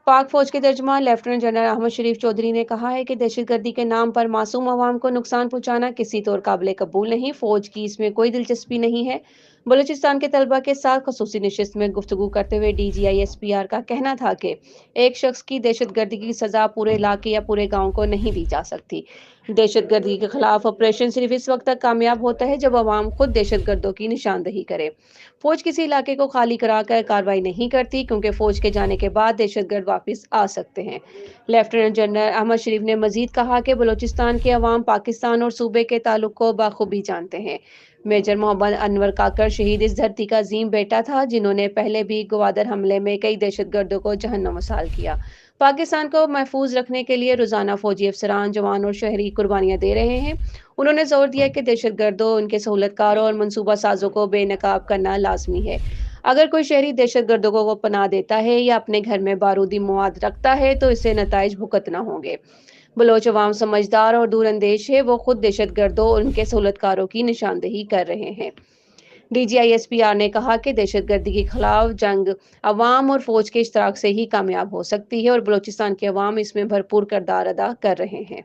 पाक फौज के तर्जुमान लेफ्टिनेंट जनरल अहमद शरीफ चौधरी ने कहा है कि दहशतगर्दी के नाम पर मासूम अवाम को नुकसान पहुंचाना किसी तौर काबिल कबूल नहीं। फौज की इसमें कोई दिलचस्पी नहीं है। बलूचिस्तान के तलबा के साथ खसूसी नशिस्त में गुफ्तगू करते हुए DGISPR का कहना था कि एक शख्स की दहशतगर्दी की सजा पूरे इलाके या पूरे गांव को नहीं दी जा सकती। दहशतगर्दी के खिलाफ ऑपरेशन सिर्फ इस वक्त तक कामयाब होता है जब अवाम खुद दहशतगर्दों की निशानदही करे। फौज किसी इलाके को खाली कराकर कार्रवाई नहीं करती, क्योंकि फौज के जाने के बाद दहशतगर्द वापस आ सकते हैं। लेफ्टिनेंट जनरल अहमद शरीफ ने मजीद कहा कि बलूचिस्तान के अवाम पाकिस्तान और सूबे के ताल्लुक को बाखूबी जानते हैं। मेजर मोहम्मद अनवर काकर शहीद इस धरती का अजीम बेटा था, जिन्होंने पहले भी ग्वादर हमले में कई दहशतगर्दों को जहन्नम वसाल किया। पाकिस्तान को महफूज रखने के लिए रोजाना फौजी अफसरान, जवान और शहरी कुर्बानियां दे रहे हैं। उन्होंने जोर दिया कि दहशतगर्दों, उनके सहूलतकारों और मनसूबा साजों को बेनकाब करना लाजमी है। अगर कोई शहरी दहशतगर्दों को पनाह देता है या अपने घर में बारूदी मवाद रखता है तो इससे नताइज भुगतना होंगे। बलोच अवाम समझदार और दूरअंदेश है, वो खुद दहशतगर्दों और उनके सहूलतकारों की निशानदेही कर रहे हैं। DGISPR ने कहा कि दहशतगर्दी के खिलाफ जंग अवाम और फौज के इश्तराक से ही कामयाब हो सकती है और बलूचिस्तान के अवाम इसमें भरपूर किरदार अदा कर रहे हैं।